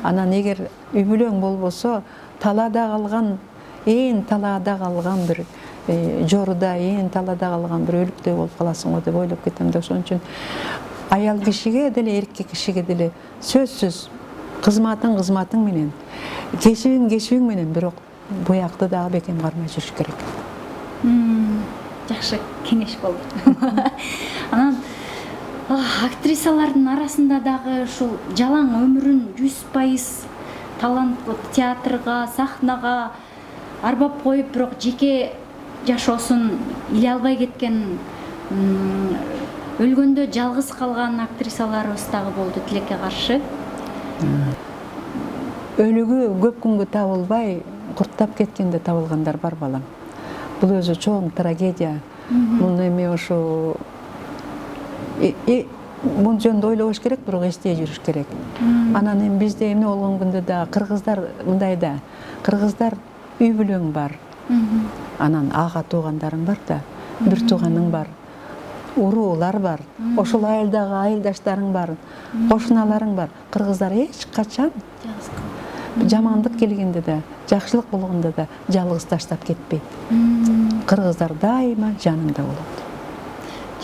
Анан эгер үй бүлөң болбосо, талаада калган, ээн талаада калган бир жоруда, ээн талаада калган бир өлүктөй болуп каласың го деп ойлоп кетем да. Ошон үчүн аял кишиге деле, эркек кишиге деле сөзсүз кызматың менен, кесибиң менен, бирок буякты дагы бекем кармай жүрүш керек. Жакшы кеңеш болду. Анан актрисалардын арасында дагы ушул жалаң өмүрүн 100% талант театрга, сахнага арбап коюп, бирок жеке жашоосун иле албай кеткен, өлгөндө жалгыз калган актрисаларыбыз дагы болду тилекке каршы. Өлүгү көп күнгө табылбай, курттап кеткенде табылгандар бар балам. Бул өзү чоң трагедия. Муну эми ошо бул жөнүндө ойлобош керек, бирок эстей жүрүш керек. Анан эми бизде эмне болгон күндө да кыргыздар мындай да, кыргыздар үй бүлөң бар. Анан ага туугандарың бар да, бир тууганың бар. Уруулар бар. Ошол айылдагы айылдаштарың бар. Кошуналарың бар. Кыргыздар эч качан жамандык келгенде да, жакшылык болгондо да жалгыз таштап кетпейт. Кыргыздар дайыма жаныңда болот.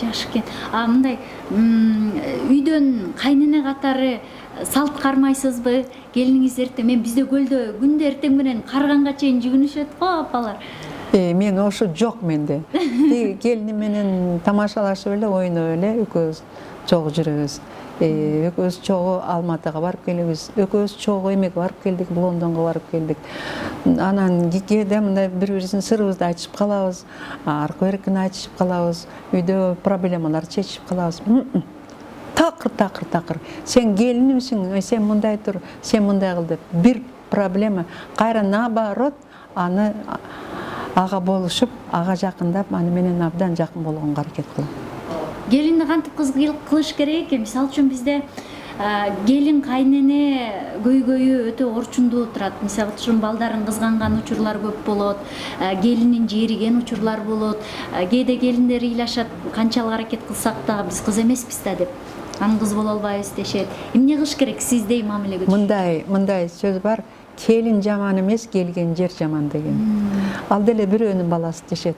Жакшы экен. Мындай үйдөн кайнене катары салт кармайсызбы? Келиниңиз мен бизде көлдө күндө эртең менен карганга чейин жүгүнүшөт го апалар. Мен ошо жок менде. Келиним менен тамашалашып эле, ойноп эле экөөбүз чогуу жүрөбүз. Экөөбүз чогуу Алматыга барып келебиз. Экөөбүз чогуу эмеге барып келдик, Лондонго барып келдик. Анан кээде мындай бири-бирибиздин сырыбызды айтышып калабыз, аркы беркини айтышып калабыз, үйдө проблемаларды чечишип калабыз. Такыр. Сен келинимсиң, сен мындай тур, сен мындай кыл деп. Бир проблема кайра наоборот аны ага болушуп, ага жакындап, аны менен абдан жакын болгонго аракет кылам. Келинди кантип кылыш керек? Мисалы үчүн бизде келин кайнене көйгөйү өтө орчундуу турат. Мисалы үчүн балдарын кызганган учурлар көп болот, келинин жериген учурлар болот. Кээде келиндер ыйлашат, канчалык аракет кылсак да биз кыз эмеспиз да деп. Анын кыз боло албайбыз дешет. Эмне кылыш керек сиздей мамиле көрсөтүш? Мындай сөз бар. Келин жаман эмес, келген жер жаман деген. Ал деле бирөөнүн баласы дешет.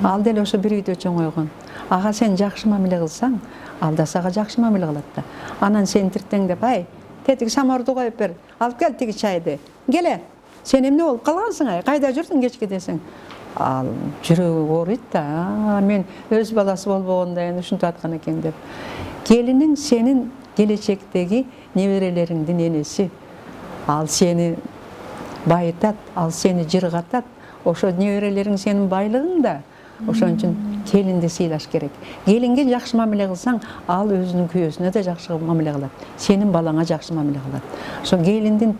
Ал деле ошо бир үйдө чоңойгон. Ага сен жакшы мамиле кылсаң, ал да сага жакшы мамиле кылат да. Анан сен тиртеңдеп, ай, тетиги самоорду коюп бер, алып кел тиги чайды. Келе. Сен эмне болуп калгансың, ай? Кайда жүрдүң кечке десең? Ал жүрөгү ооруйт да. Мен өз баласы болбогондо эми ушинтип аткан экен деп. Келиниң сенин келечектеги неберелериңдин энеси. Ал сени байытат, ал сени жыргатат. Ошо неберелериң сенин байлыгың да. Ошон үчүн келинди сыйлаш керек. Келинге жакшы мамиле кылсаң, ал өзүнүн күйөөсүнө да жакшы мамиле кылат. Сенин балаңа жакшы мамиле кылат. Ошо келиндин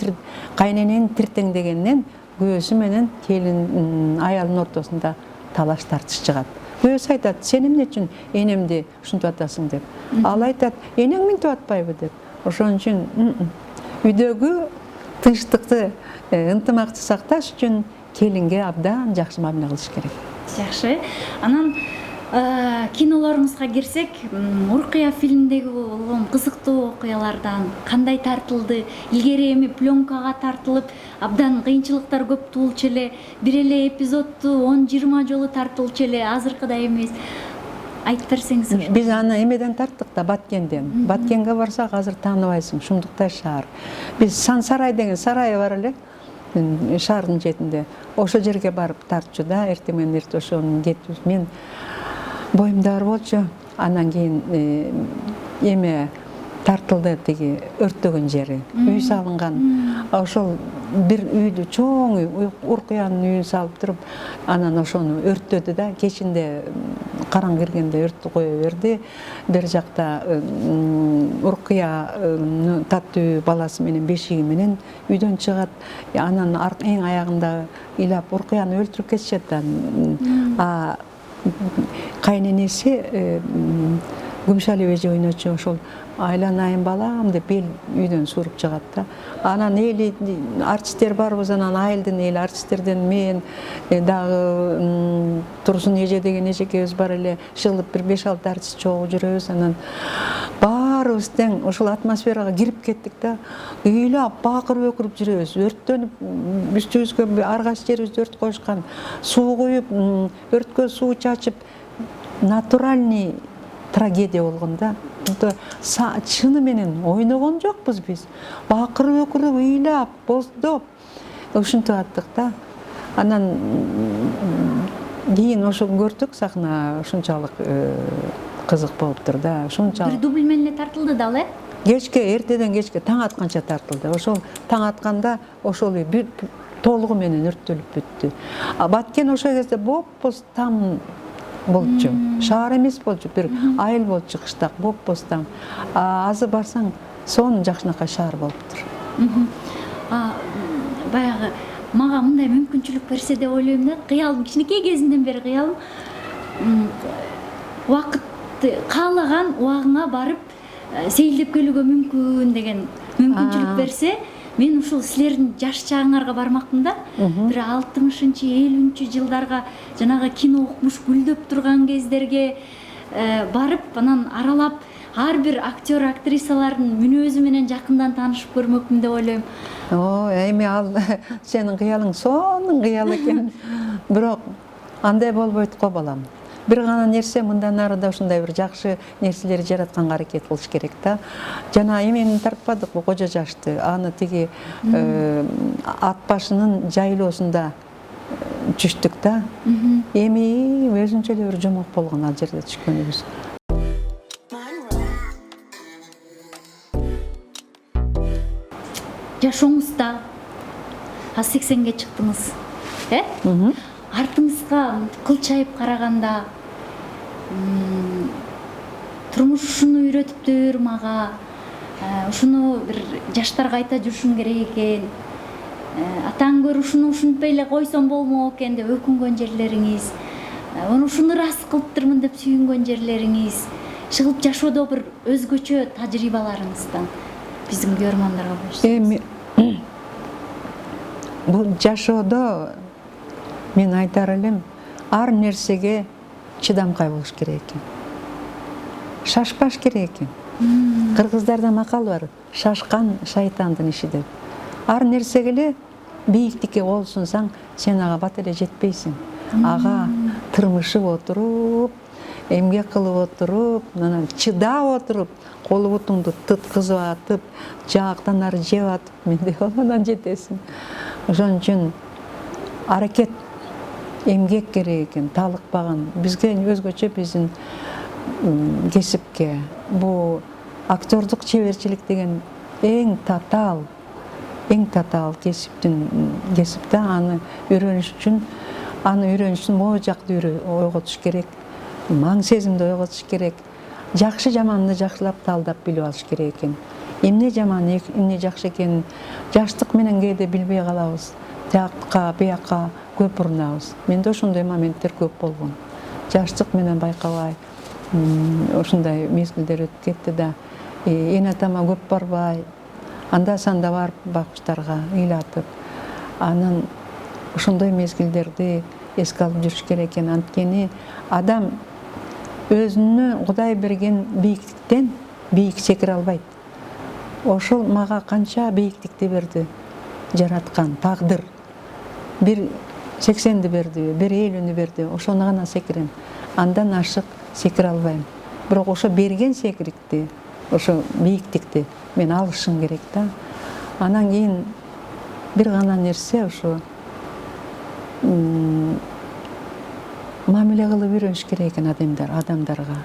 кайнененин тиртеңдегенинен күйөөсү менен келин аялдын ортосунда талаш тартыш чыгат. Күйөөсү айтат, сен эмне үчүн энемди ушинтип атасың деп. Ал айтат, энең минтип атпайбы деп. Ошон үчүн үйдөгү тынчтыкты, ынтымакты сакташ үчүн келинге абдан жакшы мамиле кылыш керек. Жакшы. Анан кинолоруңузга кирсек, Уркуя фильмдеги болгон кызыктуу окуялардан кандай тартылды? Илгери эми пленкага тартылып, абдан кыйынчылыктар көп туулчу эле, бир эле эпизодду 10-20 жолу тартылчу эле, азыркыдай эмес. Айтып берсеңиз. Биз аны эмеден тарттык да, Баткенден. Баткенге барсак азыр тааныбайсың, шумдуктай шаар. Биз Сан-Сарай деген сарайы бар эле. Шаардын четинде. Ошо жерге барып тартчу да, эртең менен эрте ошону кетип. Мен боюмда бар болчу. Анан кийин эме тартылды тиги өрттөгөн жери. Үй салынган. Ошол бир үйдү чоң үй, Уркуянын үйүн салып туруп, анан ошону өрттөдү да, кечинде караң киргенде өрттү кое берди. Бер жакта Уркуя таттуу баласы менен бешиги менен үйдөн чыгат. Анан эң аягында ыйлап Уркуяны өлтүрүп кетишет да. Кайненеси Күмүшали эже ойночу ошол айланайын балам деп эл үйдөн suurуп чыгат да. Анан эли артисттер барбыз, анан айылдын эли артисттерден мен дагы Турсун эже деген эжекебиз бар эле, шылып бир 5-6 артист чогуу жүрөбүз. Анан баарыбыз тең ошол атмосферага кирип кеттик да. Ыйлап, бакырып-өкүрүп жүрөбүз. Өрттөнүп, үстүбүзгө ар кайсы жерибизде өрт коюшкан. Суу куюп, өрткө суу чачып, натуральный трагедия болгон да. Чыны менен ойногон жокпуз биз. Бакырып-өкүрүп, ыйлап, боздоп ушинтип аттык да. Анан кийин ошо көрдүк, сахна ушунчалык кызык болуптур да. Ушунчалык. Бир дубль менен эле тартылды да ал, Кечке, эртеден кечке таң атканча тартылды. Ошол таң атканда ошол бир толугу менен өрттөлүп бүттү. Баткен ошол кезде боп-боз там болчу. Шаар эмес болчу, бир айыл болчу, кыштак боп-боз там. Азыр барсаң, сонун жакшынакай шаар болуптур. Баягы мага мындай мүмкүнчүлүк берсе деп ойлойм да. Кыялым, кичинекей кезимден бери кыялым. Убакыт каалаган убагыңа барып сейилдеп келүүгө мүмкүн деген мүмкүнчүлүк берсе, мен ушул силердин жаш чагыңарга бармакмын да. Бир 60-50 жылдарга жанагы кино укмуш гүлдөп турган кездерге барып, анан аралап, ар бир актер, актрисалардын мүнөзү менен жакындан таанышып көрмөкмүн деп ойлойм. Эми ал сенин кыялың сонун кыял экен. Бирок андай болбойт го балам. Бир гана нерсе мындан ары да ушундай бир жакшы нерселерди жаратканга аракет кылыш керек да. Жана эмени тартпадыкпы, кожо жашты. Аны тиги ат башынын жайлоосунда түштүк да. Эми өзүнчө эле бир жомок болгон ал жерде түшкөнүбүз. жашооңузда аз 80-ге чыктыңыз. Артыңызга кылчайып караганда турмуш ушуну үйрөтүптүр мага. Ушуну бир жаштарга айта жүрүшүм керек экен. Атаң көрүп ушуну ушинтпей эле койсом болмок экен деп өкүнгөн жерлериңиз, ушуну ырас кылыптырмын деп сүйүнгөн жерлериңиз, чыгып жашоодо бир өзгөчө тажрыйбаларыңыздан биздин көрөрмандарга бөлүшсөңүз. Бул жашоодо мен айтар элем, ар нерсеге чыдамкай болуш керек экен. Шашпаш керек экен. Кыргыздарда макал бар, шашкан шайтандын иши деп. Ар нерсеге эле бийиктикке кол сунсаң, сен ага бат эле жетпейсиң. Ага тырмышып отуруп, эмгек кылып отуруп, анан чыдап отуруп, колу бутуңду тыткызып атып, жаактан ары жеп атып, менде анан жетесиң. Ошон үчүн аракет, эмгек керек экен, талыкпаган. Бизге өзгөчө биздин кесипке бул актердук чеберчилик деген эң татаал кесипте аны үйрөнүш үчүн могу жакты ойготуш керек, маң сезимди ойготуш керек, жакшы жаманды жакшылап талдап билип алыш керек экен. Эмне жаман, эмне жакшы экенин жаштык менен кээде билбей калабыз, тиякка биякка көп урунабыз. Менде ошондой моменттер көп болгон. Жаштык менен байкабай ушундай мезгилдер өтүп кетти да, эне атама көп барбай, анда санда барып бакчтарга ыйлатып, анан ошондой мезгилдерди эске алып жүрүш керек экен. Анткени адам өзүнө Кудай берген бийиктиктен бийик секире албайт. Ошол мага канча бийиктикти берди жараткан тагдыр. Бир 80ди берди, бир 50-нү берди, ошону гана секирем. Андан ашык секире албайм. Бирок ошо берген секирикти, ошо бийиктикти мен алышым керек да. Анан кийин бир гана нерсе ошо мамиле кылып үйрөнүш керек экен адамдарга.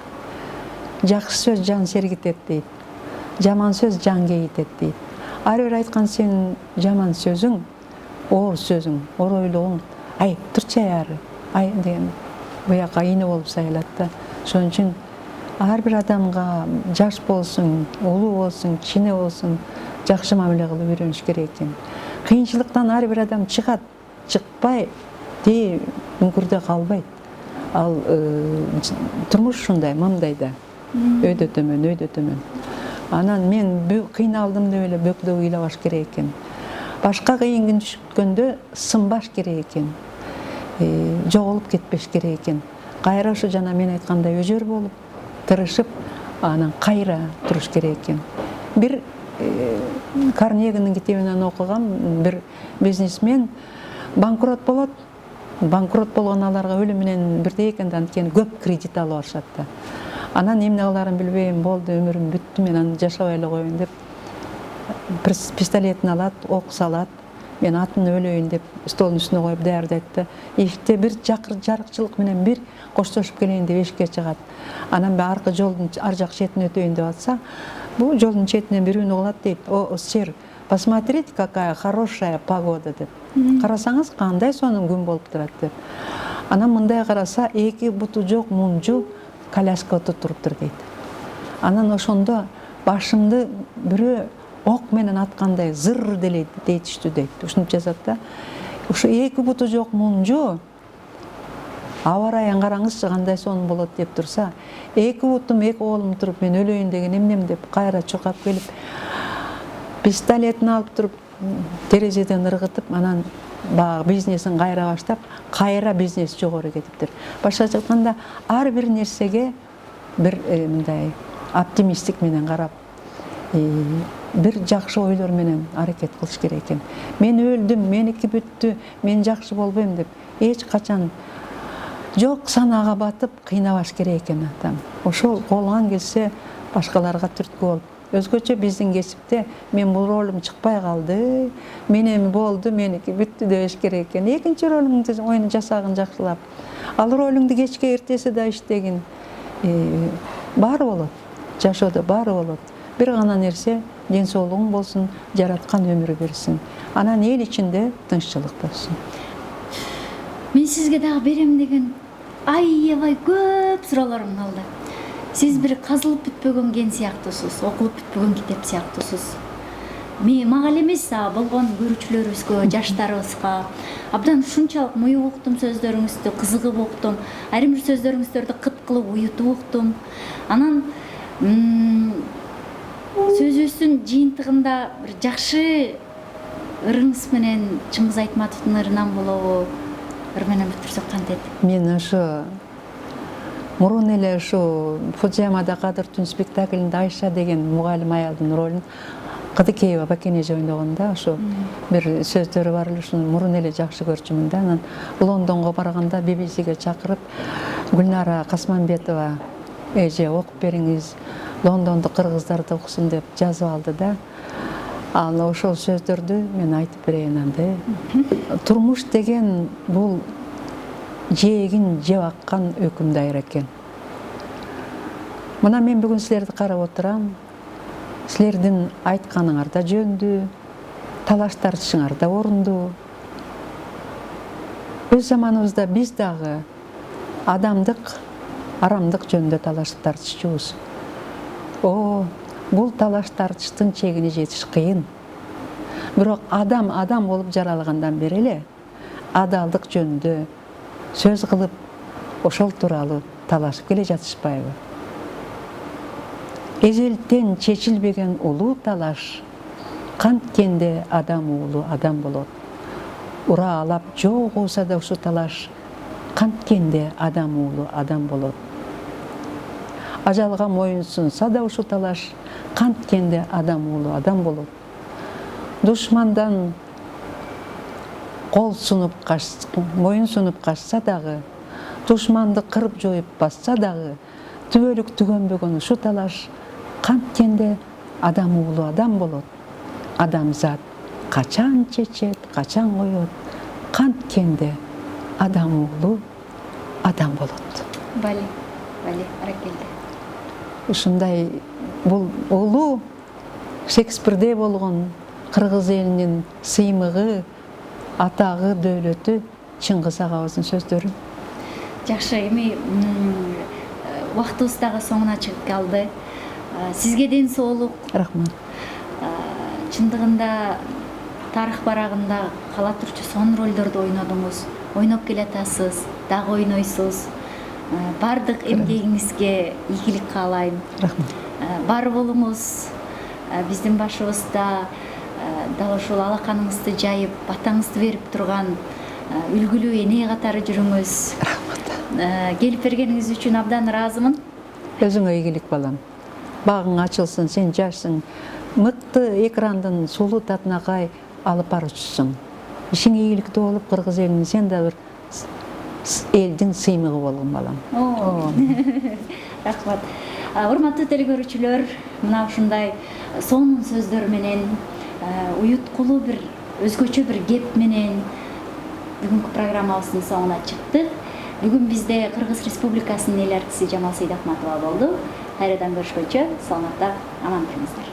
Жакшы сөз жан сергитет дейт, жаман сөз жан кейитет дейт. Ар бир айткан сенин жаман сөзүң, оор сөзүң, оройлугуң, ай турчу ары, ай деген буяка ийне болуп сайылат да. Ошон үчүн ар бир адамга жаш болсун, улуу болсун, кичине болсун, жакшы мамиле кылып үйрөнүш керек экен. Кыйынчылыктан ар бир адам чыгат, чыкпай тээ үңкүрдө калбайт. Ал турмуш ушундай, мындай да. Өйдө төмөн. Анан мен кыйналдым деп эле бөкдө ыйлабаш керек экен. Башка кыйын күн түшкөндө сынбаш керек экен. Жоголуп кетпеш керек экен. Кайра ошо жана мен айткандай өжөр болуп, тырышып, анан кайра туруш керек экен. Бир Карнегинин китебинен окугам, бир бизнесмен банкрот болот. Банкрот болгон аларга өлүм менен бирдей экен да, анткени көп кредит алып алышат да. Анан эмне кыларын билбейм, болду, өмүрүм бүттү, мен аны жашабай эле коеюн деп пистолетин алат, ок салат. Мен атын өлөйүн деп столдун үстүнө коюп даярдайт да. Эшикте бир жарыкчылык менен бир коштошуп келейин деп эшикке чыгат. Анан аркы жолдун ар жак четине өтөйүн деп атса, бул жолдун четинен бир үнү кылат дейт. О, сэр, посмотрите, какая хорошая погода деп. Карасаңыз, кандай сонун күн болуп турат деп. Анан мындай караса, эки буту жок мунжу коляска отуруптур дейт. Анан ошондо башымды бирөө ок менен аткандай зыр деле дейтиштүү дейт. Ушинтип жазат да. Ушу эки буту жок мунжу аба ырайын караңызчы кандай сонун болот деп турса, эки бутум, эки колум туруп мен өлөйүн деген эмнем деп кайра чуркап келип пистолетин алып туруп терезеден ыргытып, анан баягы бизнесин кайра баштап, кайра бизнес жогору кетиптир. Башкача айтканда, ар бир нерсеге бир мындай оптимисттик менен карап, бир жакшы ойлор менен аракет кылыш керек экен. Мен өлдүм, меники бүттү, мен жакшы болбойм деп эч качан жок санаага батып кыйнабаш керек экен адам. Ошол колуңан келсе башкаларга түрткү болуп, өзгөчө биздин кесипте мен бул ролум чыкпай калды, менен болду, меники бүттү дебеш керек экен. Экинчи ролуңду ойну жасагын жакшылап, ал ролуңду кечке эртеси да иштегин. Баары болот. Жашоодо баары болот. бир гана нерсе ден соолугуң болсун, жараткан өмүр берсин. Анан эл ичинде тынччылык болсун. Мен сизге дагы берем деген аябай көп суроолорум калды. Сиз бир казылып бүтпөгөн ген сыяктуусуз, окулуп бүтпөгөн китеп сыяктуусуз. Мага эле эмес, болгон көрүүчүлөрүбүзгө, жаштарыбызга абдан ушунчалык муюк уктум сөздөрүңүздү, кызыгып уктум. Айрым бир сөздөрүңүздөрдү кыт кылып уютуп уктум. Анан сөзүбүздүн жыйынтыгында бир жакшы ырыңыз менен Чыңгыз Айтматовдун ырынан болобу, ыр менен бүтүрсөк кантет? Мен ошо мурун эле ушу Фудзиямада Кадыр түн спектаклинде Айша деген мугалим аялдын ролун Кыдыкеева Бакенеже ойногонда ошо бир сөздөрү бар эле, ушуну мурун эле жакшы көрчүмүн да. Анан Лондонго барганда BBC-ге чакырып, Гүлнара Касманбетова эже окуп бериңиз, Лондондо кыргыздарды окусун деп жазып алды да. Ал ошол сөздөрдү мен айтып берейин анда. Турмуш деген бул жээгин жеп аккан өкүм дайыр экен. Мына мен бүгүн силерди карап отурам. Силердин айтканыңар да жөндүү, талаш тартышыңар да орундуу. Өз заманыбызда биз дагы адамдык, арамдык жөнүндө талаш тартышчубуз. Бул талаш тартыштын чегине жетиш кыйын. Бирок адам болуп жаралгандан бери эле адалдык жөнүндө сөз кылып, ошол тууралуу талашып келе жатышпайбы? Эзелтен чечилбеген улуу талаш канткенде адам уулу адам болот. Ураалап жок болсо да ушу талаш канткенде адам уулу адам болот. Ажалга моюн сунса да ушу талаш канткенде адам уулу адам болот. Душмандан моюн сунуп качса дагы, душманды кырып жоюп басса дагы, түбөлүк түгөнбөгөн ушу талаш канткенде адам уулу адам болот. Адамзат качан чечет, качан коет, канткенде адам уулу адам болот. Бали, аракелди. Ушундай бул улуу Шекспирде болгон кыргыз элинин сыймыгы, атагы, дөөлөтү Чыңгыз агабыздын сөздөрү. Жакшы, эми убактыбыз дагы соңуна чыгып калды. Сизге ден соолук. Рахмат. Чындыгында тарых барагында кала турчу сонун ролдорду ойнодуңуз, ойноп келатасыз, дагы ойнойсуз. Бардык эмгегиңизге ийгилик каалайм. Рахмат. Бар болуңуз, биздин башыбызда дал ушул алаканыңызды жайып, батаңызды берип турган үлгүлүү эне катары жүрүңүз. Рахмат. Келип бергениңиз үчүн абдан ыраазымын. Өзүңө ийгилик балам. Багың ачылсын, сен жашсың. Мыкты экрандын сулуу татынакай алып баруучусуң. Ишиң ийгиликтүү болуп, кыргыз элинин сен да бир элдин сыймыгы болгун балам. Рахмат. Урматтуу телекөрүүчүлөр, мына ушундай сонун сөздөр менен, уюткулуу бир өзгөчө бир кеп менен бүгүнкү программабыздын соңуна чыктык. Бүгүн бизде Кыргыз Республикасынын эл артиси Жамал Сейдахматова болду. Кайрадан көрүшкөнчө саламатта, аман болуңуздар.